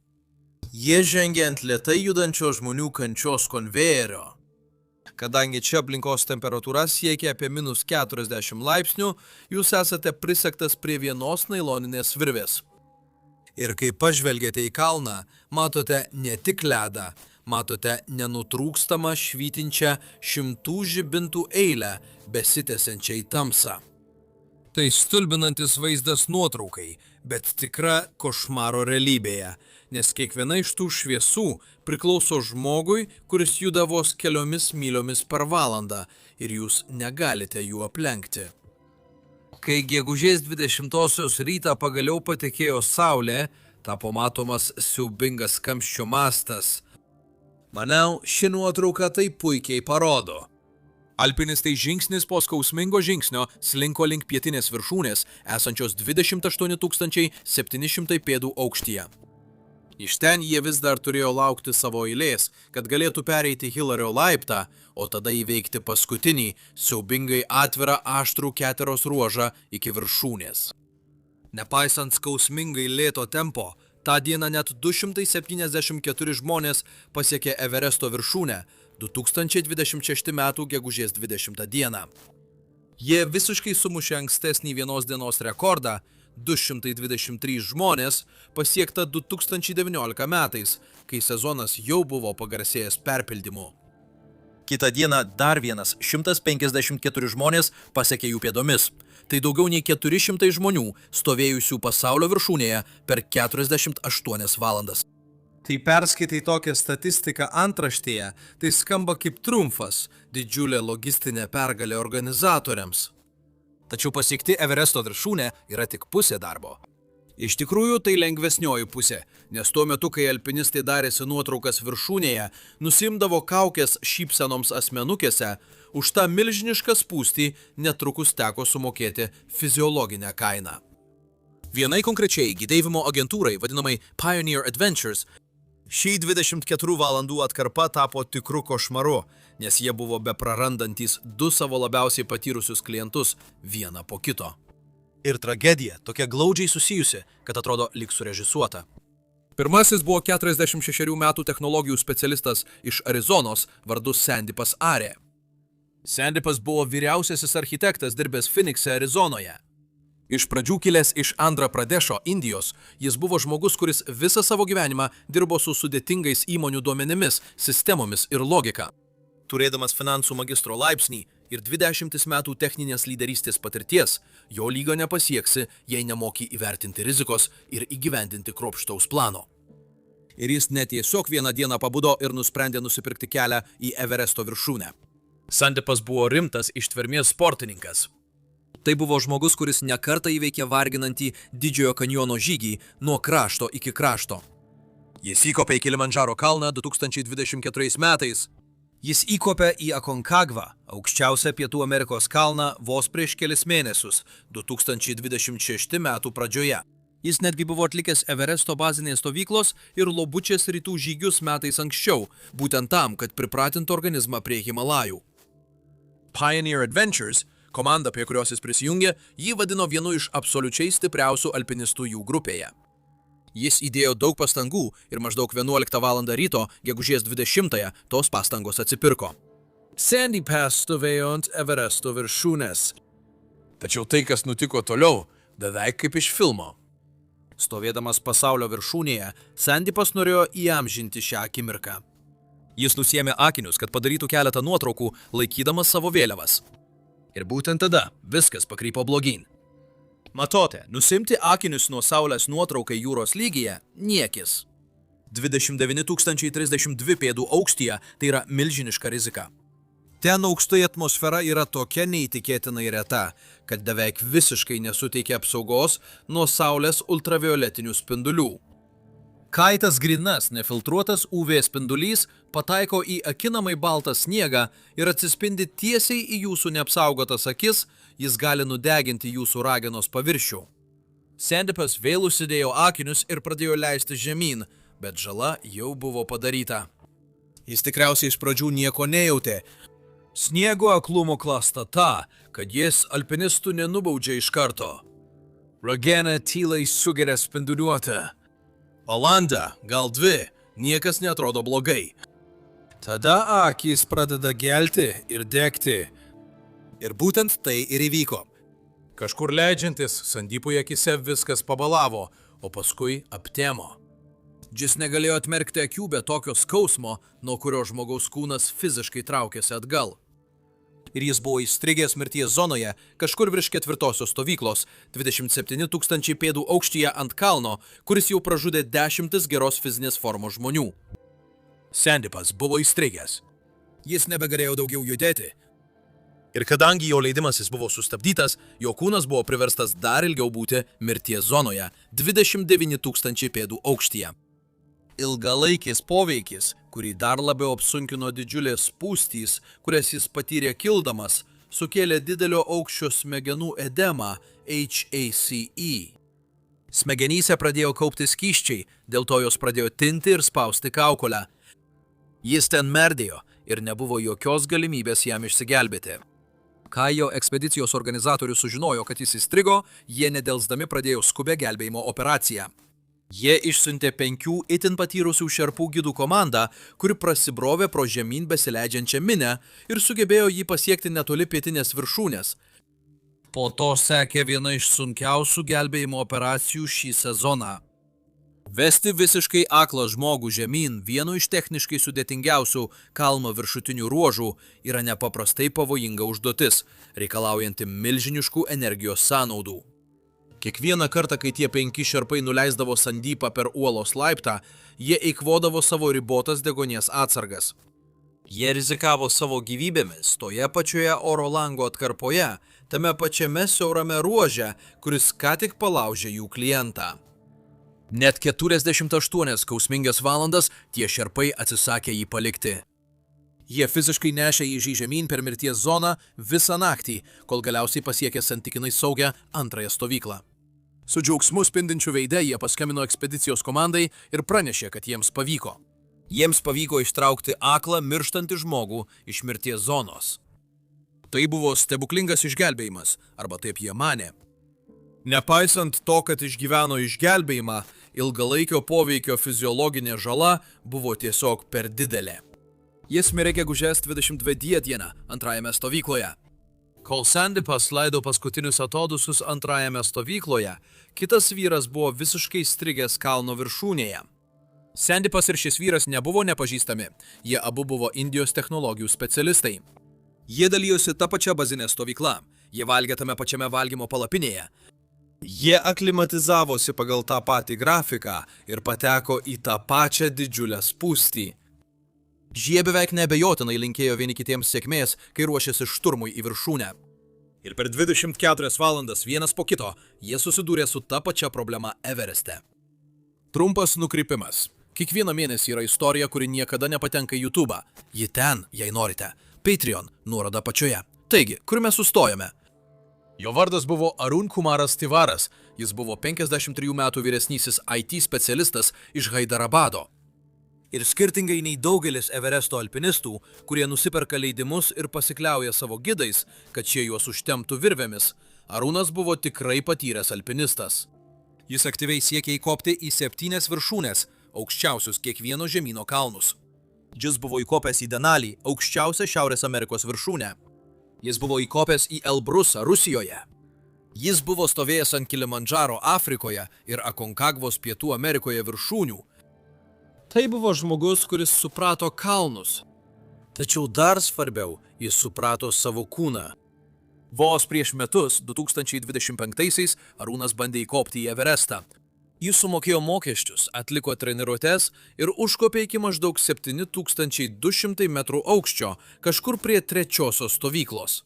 [SPEAKER 2] Jie žengė ant lėtai judančio žmonių kančios konvejerio. Kadangi čia aplinkos temperatūra siekia apie -40 laipsnių, jūs esate prisegtas prie vienos nailoninės virvės. Ir kai pažvelgėte į kalną, matote ne tik ledą, matote nenutrūkstamą švytinčią 100 žibintų eilę, besitęsiančią į tamsą. Tai stulbinantis vaizdas nuotraukai, bet tikra košmaro realybėje, nes kiekviena iš tų šviesų priklauso žmogui, kuris juda vos keliomis myliomis per valandą ir jūs negalite jų aplenkti. Kai gegužės 20-osios rytą pagaliau patekėjo saulė, tapo matomas siaubingas kamščio mastas. Manau, ši nuotrauka tai puikiai parodo. Alpinistai žingsnis po skausmingo žingsnio slinko link pietinės viršūnės, esančios 28 700 pėdų aukštyje. Iš ten jie vis dar turėjo laukti savo eilės, kad galėtų pereiti Hilario laiptą, o tada įveikti paskutinį, siaubingai atvirą aštrų keteros ruožą iki viršūnės. Nepaisant skausmingai lėto tempo, tą dieną net 274 žmonės pasiekė Everesto viršūnę 2026 m. gegužės 20 dieną. Jie visiškai sumušė ankstesnį vienos dienos rekordą, 223 žmonės, pasiektą 2019 metais, kai sezonas jau buvo pagarsėjęs perpildymu. Kitą dieną dar vienas 154 žmonės pasiekė jų pėdomis. Tai daugiau nei 400 žmonių stovėjusių pasaulio viršūnėje per 48 valandas. Tai perskaitai tokią statistiką antraštėje, tai skamba kaip triumfas, didžiulė logistinė pergalė organizatoriams. Tačiau pasiekti Everesto viršūnę yra tik pusė darbo. Iš tikrųjų, tai lengvesnioji pusė, nes tuo metu, kai alpinistai darėsi nuotraukas viršūnėje, nusimdavo kaukės šypsenoms asmenukėse, už tą milžinišką spūstį netrukus teko sumokėti fiziologinę kainą. Vienai konkrečiai gydėjimo agentūrai, vadinamai Pioneer Adventures, šį 24 valandų atkarpa tapo tikru košmaru, nes jie buvo beprarandantys 2 savo labiausiai patyrusius klientus vieną po kito. Ir tragedija tokia glaudžiai susijusi, kad atrodo lyg surežisuota. Pirmasis buvo 46 metų technologijų specialistas iš Arizonos vardu Sandipas Arė. Sandipas buvo vyriausiasis architektas dirbęs Phoenixe, Arizonoje. Iš pradžių kilęs iš Andhra Pradešo, Indijos, jis buvo žmogus, kuris visą savo gyvenimą dirbo su sudėtingais įmonių duomenimis, sistemomis ir logika. Turėdamas finansų magistro laipsnį ir 20 metų techninės lyderystės patirties, jo lygio nepasieksi, jei nemoki įvertinti rizikos ir įgyvendinti kruopštaus plano. Ir jis netiesiog vieną dieną pabudo ir nusprendė nusipirkti kelią į Everesto viršūnę. Sandipas buvo rimtas ištvermės sportininkas. Tai buvo žmogus, kuris nekartą įveikė varginantį Didžiojo kanjono žygį nuo krašto iki krašto. Jis įkopė į Kilimandžaro kalną 2024 metais. Jis įkopė į Aconcagua, aukščiausią Pietų Amerikos kalną, vos prieš kelis mėnesius, 2026 metų pradžioje. Jis netgi buvo atlikęs Everesto bazinės stovyklos ir Lobučės rytų žygius metais anksčiau, būtent tam, kad pripratintų organizmą prie Himalajų. Pioneer Adventures, komanda, prie kurios jis prisijungė, jį vadino vienu iš absoliučiai stipriausių alpinistų jų grupėje. Jis įdėjo daug pastangų ir maždaug 11 val. Ryto, gegužės 20-ąją, tos pastangos atsipirko. Sandipas stovėjo ant Everesto viršūnės. Tačiau tai, kas nutiko toliau, beveik kaip iš filmo. Stovėdamas pasaulio viršūnėje, Sandipas norėjo įamžinti šią akimirką. Jis nusiėmė akinius, kad padarytų keletą nuotraukų, laikydamas savo vėliavas. Ir būtent tada viskas pakrypo blogyn. Matote, nusimti akinius nuo saulės nuotraukai jūros lygyje – niekis. 29 032 pėdų aukštyje tai yra milžiniška rizika. Ten aukštai atmosfera yra tokia neįtikėtinai reta, kad beveik visiškai nesuteikia apsaugos nuo saulės ultravioletinių spindulių. Kaitas grynas, nefiltruotas UV spindulys pataiko į akinamai baltą sniegą ir atsispindi tiesiai į jūsų neapsaugotas akis, jis gali nudeginti jūsų ragenos paviršių. Sandipas vėl užsidėjo akinius ir pradėjo leisti žemyn, bet žala jau buvo padaryta. Jis tikriausiai iš pradžių nieko nejautė. Sniego aklumo klasta ta, kad jis alpinistų nenubaudžia iš karto. Ragena tyliai sugeria spinduliuotę. Valanda, gal 2, niekas netrodo blogai. Tada akys pradeda gelti ir degti. Ir būtent tai ir įvyko. Kažkur leidžiantis, Sandipui akise viskas pabalavo, o paskui aptemo. Jis negalėjo atmerkti akių be tokio skausmo, nuo kurio žmogaus kūnas fiziškai traukėsi atgal. Ir jis buvo įstrigęs mirties zonoje, kažkur virš 4-osios stovyklos, 27 000 pėdų aukštyje ant kalno, kuris jau pražudė 10 geros fizinės formos žmonių. Sandipas buvo įstrigęs. Jis nebegalėjo daugiau judėti. Ir kadangi jo leidimasis buvo sustabdytas, jo kūnas buvo priverstas dar ilgiau būti mirties zonoje, 29 000 pėdų aukštyje. Ilgalaikis poveikis, kurį dar labiau apsunkino didžiulės spūstys, kurias jis patyrė kildamas, sukėlė didelio aukščio smegenų edemą HACE. Smegenyse pradėjo kaupti skysčiai, dėl to jos pradėjo tinti ir spausti kaukolę. Jis ten merdėjo ir nebuvo jokios galimybės jam išsigelbėti. Kai jo ekspedicijos organizatorius sužinojo, kad jis įstrigo, jie nedelsdami pradėjo skubę gelbėjimo operaciją. Jie išsiuntė 5 itin patyrusių šerpų gidų komandą, kuri prasibrovė pro žemyn besileidžiančią minę ir sugebėjo jį pasiekti netoli pietinės viršūnės. Po to sekė viena iš sunkiausių gelbėjimo operacijų šį sezoną. Vesti visiškai aklą žmogų žemyn vienu iš techniškai sudėtingiausių kalno viršutinių ruožų yra nepaprastai pavojinga užduotis, reikalaujanti milžiniškų energijos sąnaudų. Kiekvieną kartą, kai tie 5 šerpai nuleisdavo Sandipą per uolos laiptą, jie eikvodavo savo ribotas degonės atsargas. Jie rizikavo savo gyvybėmis toje pačioje oro lango atkarpoje, tame pačiame siaurame ruože, kuris ką tik palaužė jų klientą. Net 48 skausmingas valandas tie šerpai atsisakė jį palikti. Jie fiziškai nešė jį žemyn per mirties zoną visą naktį, kol galiausiai pasiekė santykinai saugią antrąją stovyklą. Su džiaugsmu spindinčiu veide jie paskambino ekspedicijos komandai ir pranešė, kad jiems pavyko. Jiems pavyko ištraukti aklą mirštantį žmogų iš mirties zonos. Tai buvo stebuklingas išgelbėjimas, arba taip jie manė. Nepaisant to, kad išgyveno išgelbėjimą, ilgalaikio poveikio fiziologinė žala buvo tiesiog per didelė. Jis mirė gegužės 22 dieną antrajame stovykloje. Kol Sandipas leido paskutinius atodusius antrajame stovykloje, kitas vyras buvo visiškai strigęs kalno viršūnėje. Sandipas ir šis vyras nebuvo nepažįstami, jie abu buvo Indijos technologijų specialistai. Jie dalijosi tą pačią bazinę stovyklą, jie valgė tame pačiame valgymo palapinėje. Jie aklimatizavosi pagal tą patį grafiką ir pateko į tą pačią didžiulę spūstį. Jie beveik neabejotinai linkėjo vieni kitiems sėkmės, kai ruošėsi šturmui į viršūnę. Ir per 24 valandas vienas po kito jie susidūrė su ta pačia problema Evereste. Trumpas nukrypimas. Kiekvieną mėnesį yra istorija, kuri niekada nepatenka į YouTube. Ji ten, jei norite. Patreon, nuoroda pačioje. Taigi, kur mes sustojame? Jo vardas buvo Arun Kumaras Tivaras. Jis buvo 53 metų vyresnysis IT specialistas iš Haidarabado. Ir skirtingai nei daugelis Everesto alpinistų, kurie nusiperka leidimus ir pasikliauja savo gidais, kad šie juos užtemptų virvėmis, Arunas buvo tikrai patyręs alpinistas. Jis aktyviai siekė įkopti į 7 viršūnes, aukščiausius kiekvieno žemyno kalnus. Jis buvo įkopęs į Denalį, aukščiausią Šiaurės Amerikos viršūnę. Jis buvo įkopęs į Elbrusą Rusijoje. Jis buvo stovėjęs ant Kilimandžaro Afrikoje ir Akonkagvos Pietų Amerikoje viršūnių. Tai buvo žmogus, kuris suprato kalnus. Tačiau dar svarbiau, jis suprato savo kūną. Vos prieš metus, 2025-aisiais, Arūnas bandė įkopti į Everestą. Jis sumokėjo mokesčius, atliko treniruotes ir užkopė iki maždaug 7200 metrų aukščio, kažkur prie 3-osios stovyklos.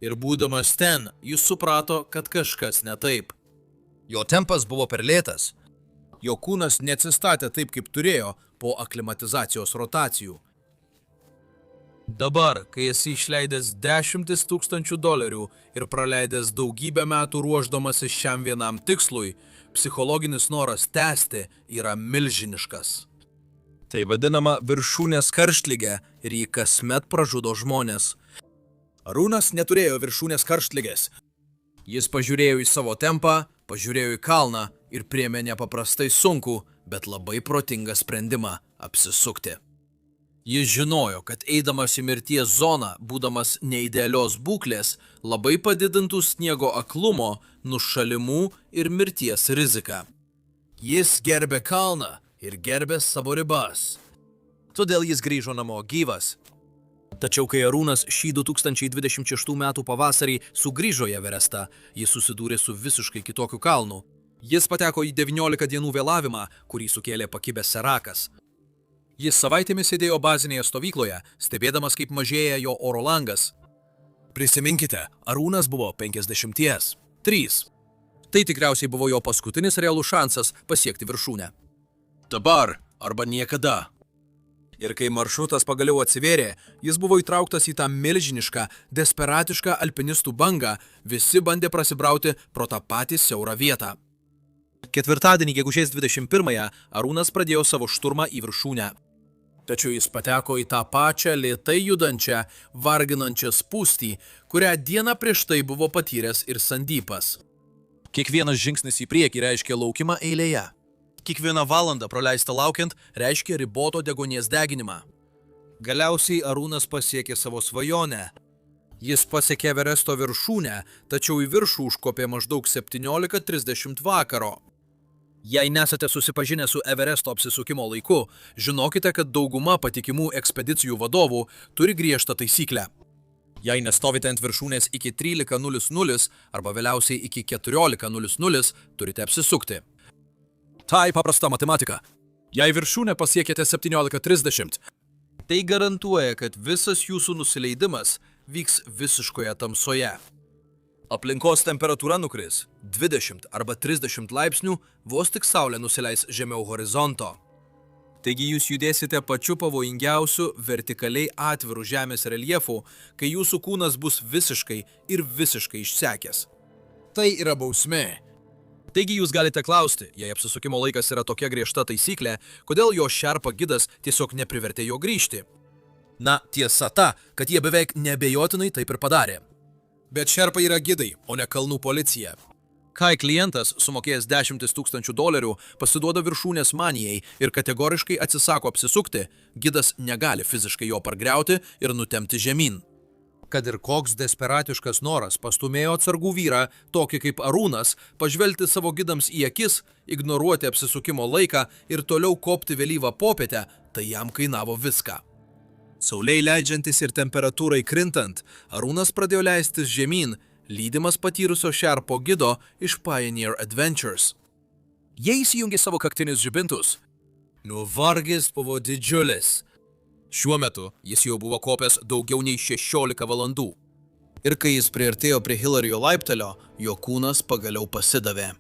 [SPEAKER 2] Ir būdamas ten, jis suprato, kad kažkas ne taip. Jo tempas buvo per lėtas. Jo kūnas neatsistatė taip, kaip turėjo po aklimatizacijos rotacijų. Dabar, kai esi išleidęs $10 000 ir praleidęs daugybę metų ruošdamasis šiam vienam tikslui, psichologinis noras tęsti yra milžiniškas. Tai vadinama viršūnės karštligė ir jį kasmet pražudo žmonės. Arūnas neturėjo viršūnės karštligės. Jis pažiūrėjo į savo tempą, pažiūrėjo į kalną ir priėmė nepaprastai sunkų, bet labai protingą sprendimą – apsisukti. Jis žinojo, kad eidamas į mirties zoną, būdamas neidealios būklės, labai padidintų sniego aklumo, nušalimų ir mirties riziką. Jis gerbė kalną ir gerbė savo ribas. Todėl jis grįžo namo gyvas. Tačiau kai Arūnas šį 2026 metų pavasarį sugrįžo į Everestą, jis susidūrė su visiškai kitokiu kalnu. Jis pateko į 19 dienų vėlavimą, kurį sukėlė pakibęs serakas. Jis savaitėmis sėdėjo bazinėje stovykloje, stebėdamas, kaip mažėja jo oro langas. Prisiminkite, Arūnas buvo 50. 3. Tai tikriausiai buvo jo paskutinis realus šansas pasiekti viršūnę. Dabar arba niekada. Ir kai maršrutas pagaliau atsivėrė, jis buvo įtrauktas į tą milžinišką, desperatišką alpinistų bangą, visi bandė prasibrauti pro tą patį siaurą vietą. Ketvirtadienį, gegužės 21-ąją, Arūnas pradėjo savo šturmą į viršūnę. Tačiau jis pateko į tą pačią lėtai judančią, varginančią spūstį, kurią dieną prieš tai buvo patyręs ir Sandypas. Kiekvienas žingsnis į priekį reiškia laukimą eilėje. Kiekviena valanda praleista laukiant reiškia riboto deguonies deginimą. Galiausiai Arūnas pasiekė savo svajonę. Jis pasiekė Everesto viršūnę, tačiau į viršų užkopė maždaug 17:30 vakaro. Jei nesate susipažinę su Everesto apsisukimo laiku, žinokite, kad dauguma patikimų ekspedicijų vadovų turi griežtą taisyklę. Jei nestovite ant viršūnės iki 13:00 arba vėliausiai iki 14:00, turite apsisukti. Tai paprasta matematika. Jei viršūnę pasiekėte 17:30, tai garantuoja, kad visas jūsų nusileidimas vyks visiškoje tamsoje. Aplinkos temperatūra nukris 20 arba 30 laipsnių, vos tik saulė nusileis žemiau horizonto. Taigi jūs judėsite pačiu pavojingiausiu vertikaliai atviru žemės reljefu, kai jūsų kūnas bus visiškai ir visiškai išsekęs. Tai yra bausmė. Taigi jūs galite klausti, jei apsisukimo laikas yra tokia griežta taisyklė, kodėl jo šerpa gidas tiesiog neprivertė jo grįžti. Na, tiesa ta, kad jie beveik neabejotinai taip ir padarė. Bet šerpai yra gidai, o ne kalnų policija. Kai klientas, sumokėjęs $10 000, pasiduoda viršūnės manijai ir kategoriškai atsisako apsisukti, gidas negali fiziškai jo pargriauti ir nutemti žemyn. Kad ir koks desperatiškas noras pastumėjo atsargų vyrą, tokį kaip Arūnas, pažvelgti savo gidams į akis, ignoruoti apsisukimo laiką ir toliau kopti vėlyvą popietę, tai jam kainavo viską. Saulei leidžiantis ir temperatūrai krintant, Arūnas pradėjo leistis žemyn, lydimas patyrusio šerpo gido iš Pioneer Adventures. Jie įsijungė savo kaktinius žibintus. Nuvargis buvo didžiulis. Šiuo metu jis jau buvo kopęs daugiau nei 16 valandų. Ir kai jis priartėjo prie Hilarijo laiptelio, jo kūnas pagaliau pasidavė.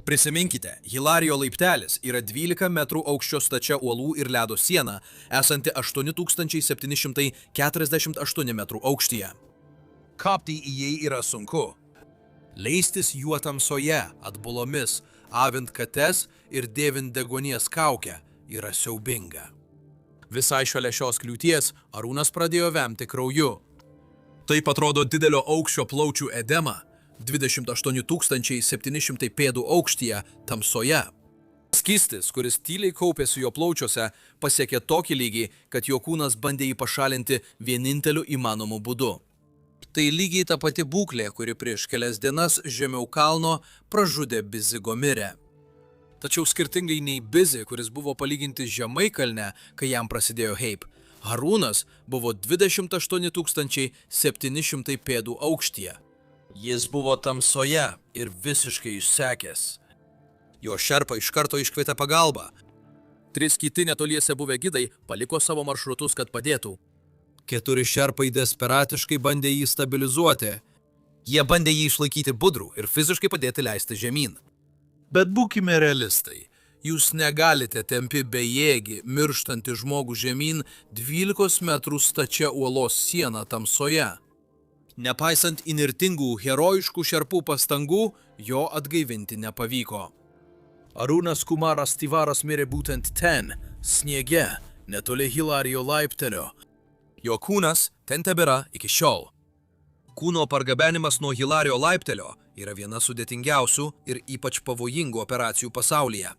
[SPEAKER 2] Prisiminkite, Hilarijo laiptelis yra 12 metrų aukščio stačia uolų ir ledo siena, esanti 8748 metrų aukštyje. Kopti į jį yra sunku. Leistis juo tamsoje, atbulomis, avint kates ir dėvint deguonies kaukę yra siaubinga. Visai šalia šios kliūties Arūnas pradėjo vemti krauju. Taip atrodo didelio aukščio plaučių edema, 28 700 pėdų aukštyje, tamsoje. Skystis, kuris tyliai kaupėsi jo plaučiuose, pasiekė tokį lygį, kad jo kūnas bandė jį pašalinti vieninteliu įmanomu būdu. Tai lygiai ta pati būklė, kuri prieš kelias dienas žemiau kalno pražudė Busy Gomirę. Tačiau skirtingai nei Busy, kuris buvo palyginti žemai kalne, kai jam prasidėjo Hype, Arūnas buvo 28 700 pėdų aukštyje. Jis buvo tamsoje ir visiškai išsekęs. Jo šerpa iš karto iškvietė pagalbą. 3 kiti netoliese buvę gidai paliko savo maršrutus, kad padėtų. 4 šerpai desperatiškai bandė jį stabilizuoti. Jie bandė jį išlaikyti budrų ir fiziškai padėti leisti žemyn. Bet būkime realistai. Jūs negalite tempi bejėgį, mirštantį žmogų žemyn 12 metrų stačia uolos sieną tamsoje. Nepaisant inirtingų, herojiškų šerpų pastangų, jo atgaivinti nepavyko. Arūnas Kumaras Tivaras mirė būtent ten, sniege, netoli Hilarijo laiptelio. Jo kūnas ten tebėra iki šiol. Kūno pargabenimas nuo Hilarijo laiptelio yra viena sudėtingiausių ir ypač pavojingų operacijų pasaulyje.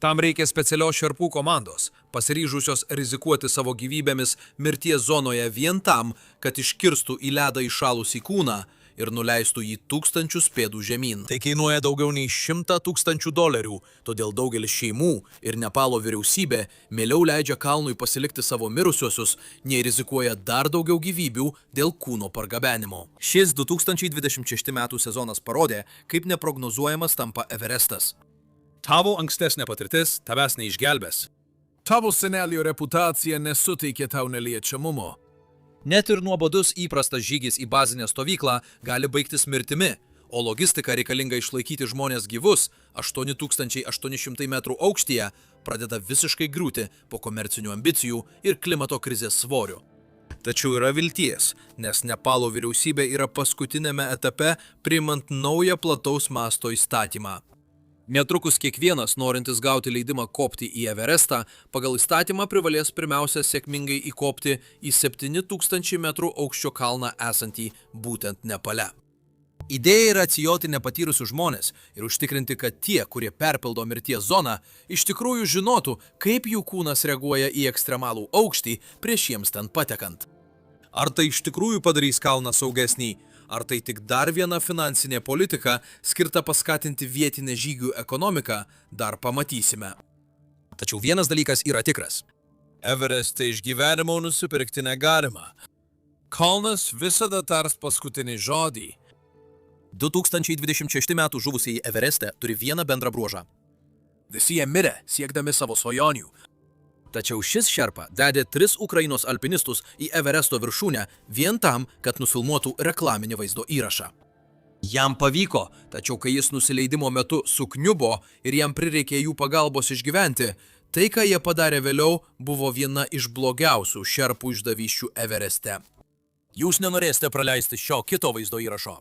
[SPEAKER 2] Tam reikia specialios šerpų komandos, pasiryžusios rizikuoti savo gyvybėmis mirties zonoje vien tam, kad iškirstų į ledą įšalusį kūną ir nuleistų jį 1000 pėdų žemyn. Tai kainuoja daugiau nei $100 000, todėl daugelis šeimų ir Nepalo vyriausybė mieliau leidžia kalnui pasilikti savo mirusiuosius, nei rizikuoja dar daugiau gyvybių dėl kūno pargabenimo. Šis 2026 metų sezonas parodė, kaip neprognozuojamas tampa Everestas. Tavo ankstesnė patirtis tavęs neišgelbės. Tavo senelio reputacija nesuteikė tau neliečiamumo. Net ir nuobodus įprastas žygis į bazinę stovyklą gali baigtis mirtimi, o logistika reikalinga išlaikyti žmonės gyvus 8800 metrų aukštyje pradeda visiškai griūti po komercinių ambicijų ir klimato krizės svorių. Tačiau yra vilties, nes Nepalo vyriausybė yra paskutinėme etape priimant naują plataus masto įstatymą. Netrukus kiekvienas, norintis gauti leidimą kopti į Everestą, pagal įstatymą privalės pirmiausia sėkmingai įkopti į 7000 metrų aukščio kalną esantį būtent Nepale. Idėja yra atsijoti nepatyrusius žmonės ir užtikrinti, kad tie, kurie perpildo mirties zoną, iš tikrųjų žinotų, kaip jų kūnas reaguoja į ekstremalų aukštį prieš jiems ten patekant. Ar tai iš tikrųjų padarys kalną saugesnį? Ar tai tik dar viena finansinė politika, skirta paskatinti vietinę žygių ekonomiką, dar pamatysime. Tačiau vienas dalykas yra tikras. Everestą iš gyvenimo nusipirkti negalima. Kalnas visada tars paskutinį žodį. 2026 metų žuvusieji Evereste turi vieną bendrą bruožą. Visi jie mirė, siekdami savo svajonių. Tačiau šis šerpa vedė 3 Ukrainos alpinistus į Everesto viršūnę vien tam, kad nufilmuotų reklaminį vaizdo įrašą. Jam pavyko, tačiau kai jis nusileidimo metu sukniubo ir jam prireikė jų pagalbos išgyventi, tai, ką jie padarė vėliau, buvo viena iš blogiausių šerpų išdavysčių Evereste. Jūs nenorėsite praleisti šio kito vaizdo įrašo.